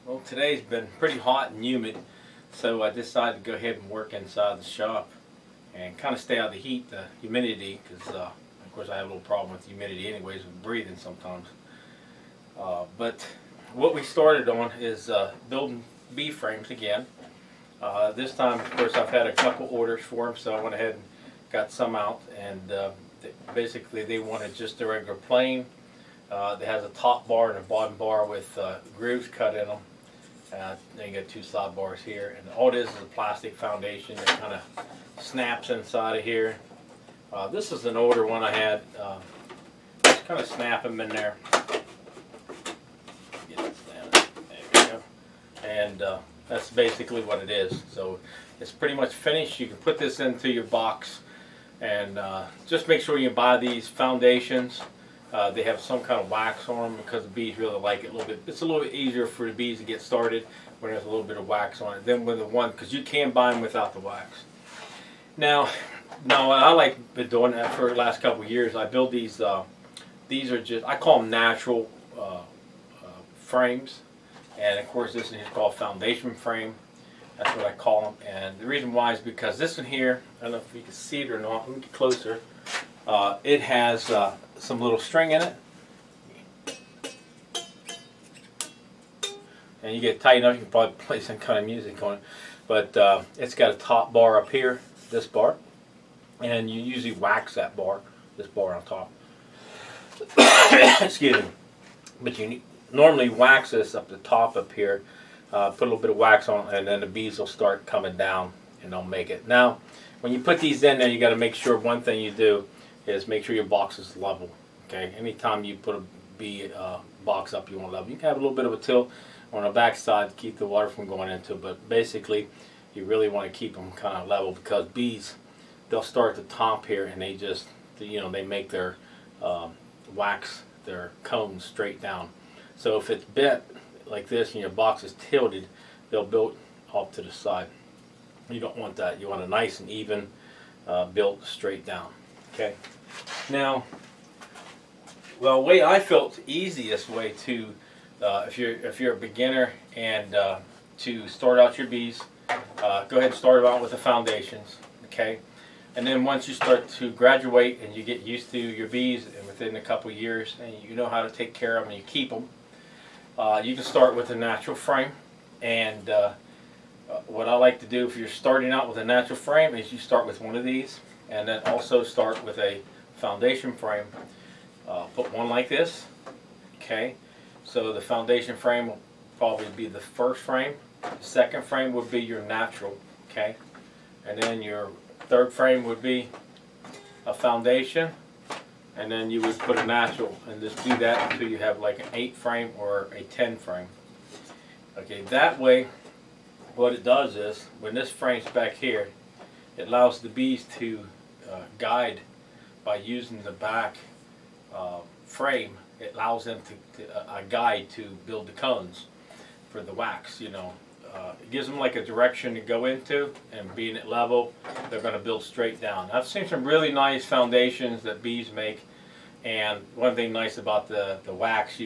Well, today's been pretty hot and humid, so I decided to go ahead and work inside the shop and kind of stay out of the heat, the humidity, because of course I have a little problem with humidity anyways, with breathing sometimes. But what we started on is building bee frames again. This time, of course, I've had a couple orders for them, so I went ahead and got some out, and basically they wanted just a regular plain. It has a top bar and a bottom bar with grooves cut in them. Then you got two side bars here, and all this is a plastic foundation that kind of snaps inside of here. This is an older one I had. Just kind of snap them in there. Get this down. There we go. And that's basically what it is. So it's pretty much finished. You can put this into your box, and just make sure you buy these foundations. They have some kind of wax on them because the bees really like it a little bit. It's a little bit easier for the bees to get started when there's a little bit of wax on it than with the one, because you can buy them without the wax. Now I like been doing that for the last couple of years. I build these. These are just, I call them natural frames, and of course this one is called foundation frame. That's what I call them. And the reason why is because this one here, I don't know if you can see it or not. Let me get closer. It has some little string in it, and you get tight enough, you can probably play some kind of music on it. But it's got a top bar up here, this bar, and you usually wax that bar, this bar on top. Excuse me. But you normally wax this up the top up here, put a little bit of wax on it, and then the bees will start coming down and they'll make it. Now, when you put these in there, you got to make sure one thing you do is make sure your box is level. Okay, anytime you put a bee box up, you want level. You can have a little bit of a tilt on the back side to keep the water from going into it, but basically you really want to keep them kind of level, because bees, they'll start at the top here and they just, they make their wax, their cones straight down. So if it's bent like this and your box is tilted, they'll build off to the side. You don't want that. You want a nice and even built straight down. Okay. Now, well, the way I felt the easiest way to, if you're a beginner and to start out your bees, go ahead and start out with the foundations. Okay. And then once you start to graduate and you get used to your bees, and within a couple of years, and you know how to take care of them and you keep them, you can start with a natural frame. And what I like to do if you're starting out with a natural frame is you start with one of these, and then also start with a foundation frame. Put one like this. Okay, so the foundation frame will probably be the first frame. The second frame would be your natural. Okay, and then your third frame would be a foundation, and then you would put a natural, and just do that until you have like an 8 frame or a 10 frame. Okay, that way what it does is when this frame's back here, it allows the bees to guide by using the back frame. It allows them to a guide to build the cones for the wax. It gives them like a direction to go into, and being at level, they're going to build straight down. I've seen some really nice foundations that bees make, and one thing nice about the wax,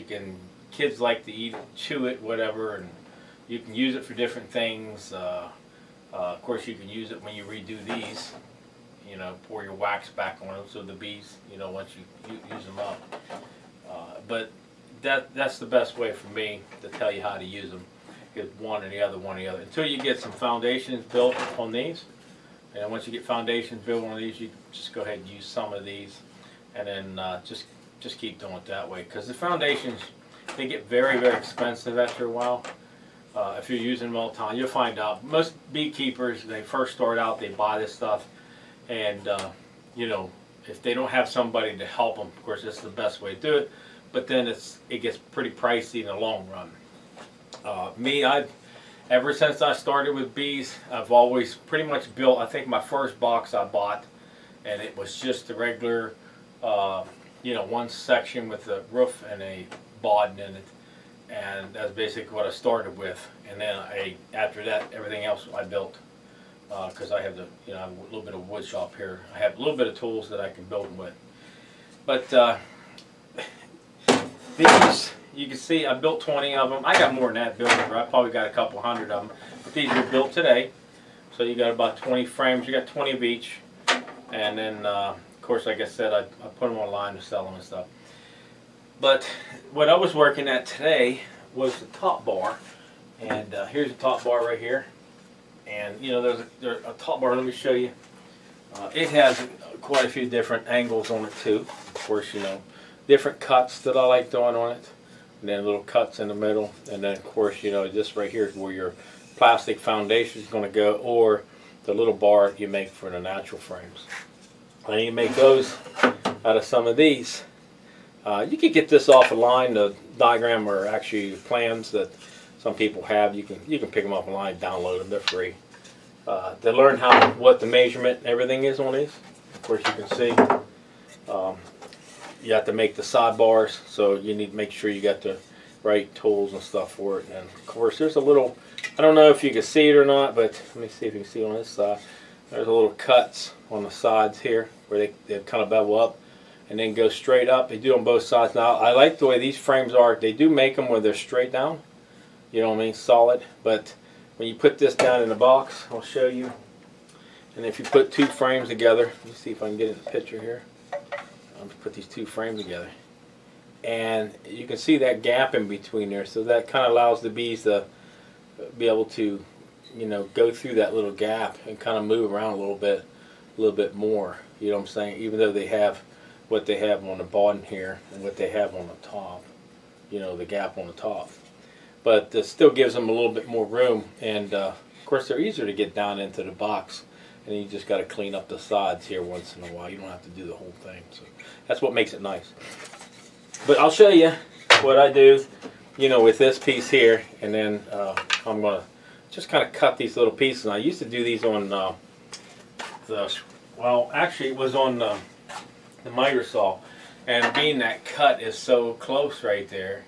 kids like to eat it, chew it, whatever, and you can use it for different things. Of course, you can use it when you redo these. Pour your wax back on them so the bees, once you use them up. But that's the best way for me to tell you how to use them. Is one or the other, one or the other. Until you get some foundations built on these. And once you get foundations built on these, you just go ahead and use some of these. And then just keep doing it that way. Because the foundations, they get very, very expensive after a while. If you're using them all the time, you'll find out. Most beekeepers, when they first start out, they buy this stuff. And, if they don't have somebody to help them, of course, this is the best way to do it. But then it gets pretty pricey in the long run. Ever since I started with bees, I've always pretty much built, I think my first box I bought, and it was just the regular, one section with a roof and a bod in it. And that's basically what I started with. And then after that, everything else I built. Because I have a little bit of wood shop here. I have a little bit of tools that I can build them with. But these, you can see I built 20 of them. I got more than that built. I probably got a couple hundred of them. But these were built today. So you got about 20 frames. You got 20 of each. And then, of course, like I said, I put them online to sell them and stuff. But what I was working at today was the top bar. And here's the top bar right here. And, you know, there's a top bar. Let me show you. It has quite a few different angles on it, too. Of course, you know, different cuts that I like doing on it. And then little cuts in the middle. And then, of course, you know, this right here is where your plastic foundation is going to go, or the little bar you make for the natural frames. And you make those out of some of these. You can get this off a line. The diagram or actually plans that some people have, you can pick them off online, download them. They're free. To learn what the measurement and everything is on these. Of course, you can see you have to make the sidebars, so you need to make sure you got the right tools and stuff for it. And of course, there's a little, I don't know if you can see it or not, but let me see if you can see on this side. There's a little cuts on the sides here where they kind of bevel up and then go straight up. They do on both sides. Now, I like the way these frames are. They do make them where they're straight down. You know what I mean? Solid. But when you put this down in the box, I'll show you. And if you put two frames together, let me see if I can get it in the picture here. I'll put these two frames together. And you can see that gap in between there. So that kind of allows the bees to be able to, you know, go through that little gap and kind of move around a little bit more. You know what I'm saying? Even though they have what they have on the bottom here and what they have on the top. You know, the gap on the top. But this still gives them a little bit more room. And of course, they're easier to get down into the box. And you just got to clean up the sides here once in a while. You don't have to do the whole thing. So that's what makes it nice. But I'll show you what I do, you know, with this piece here. And then I'm going to just kind of cut these little pieces. And I used to do these on well, actually it was on the miter saw. And being that cut is so close right there,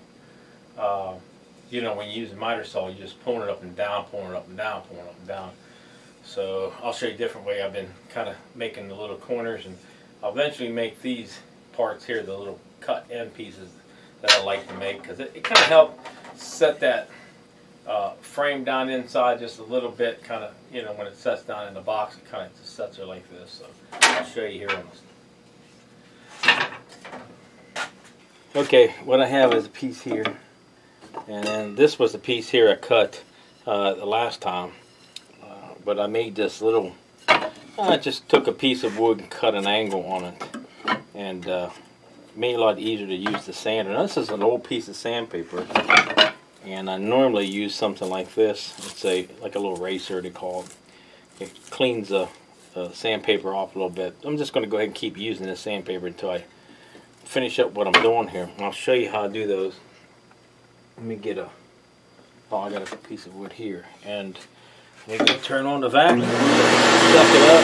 you know, when you use a miter saw, you just pulling it up and down, pulling it up and down, pulling it up and down. So I'll show you a different way. I've been kind of making the little corners, and I'll eventually make these parts here, the little cut end pieces that I like to make, because it kind of helps set that frame down inside just a little bit, kind of, you know, when it sets down in the box, it kind of just sets there like this. So I'll show you here on this. Okay, what I have is a piece here, and then this was the piece here I cut the last time. But I made this little, I just took a piece of wood and cut an angle on it. And made it a lot easier to use the sander. Now, this is an old piece of sandpaper. And I normally use something like this. It's like a little eraser, they call it. It cleans the sandpaper off a little bit. I'm just going to go ahead and keep using this sandpaper until I finish up what I'm doing here. And I'll show you how I do those. Let me get I got a piece of wood here. And we're going to turn on the vacuum, suck it up.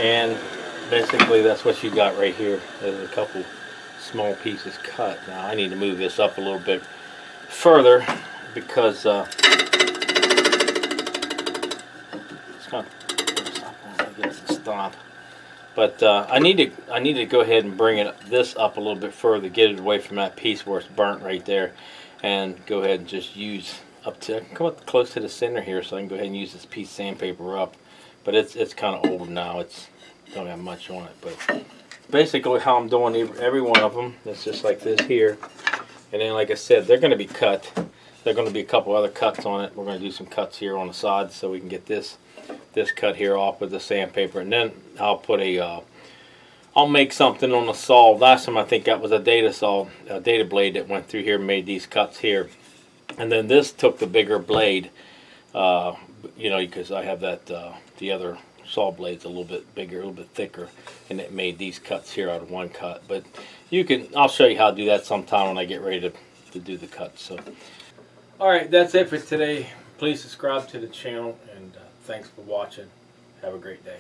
And basically that's what you got right here. There's a couple small pieces cut. Now I need to move this up a little bit further because it's kind of stop. But I need to go ahead and bring this up a little bit further, get it away from that piece where it's burnt right there, and go ahead and just use up to, come up close to the center here, so I can go ahead and use this piece of sandpaper up. But it's kind of old now. It's don't have much on it, but basically how I'm doing every one of them, it's just like this here. And then like I said, they're going to be cut. There are going to be a couple other cuts on it. We're going to do some cuts here on the sides so we can get this cut here off with the sandpaper. And then I'll put I'll make something on the saw. Last time I think that was a data saw, a data blade that went through here and made these cuts here. And then this took the bigger blade, you know, because I have that, the other saw blade's a little bit bigger, a little bit thicker, and it made these cuts here out of one cut. But I'll show you how to do that sometime when I get ready to do the cuts. So, all right, that's it for today. Please subscribe to the channel, and thanks for watching. Have a great day.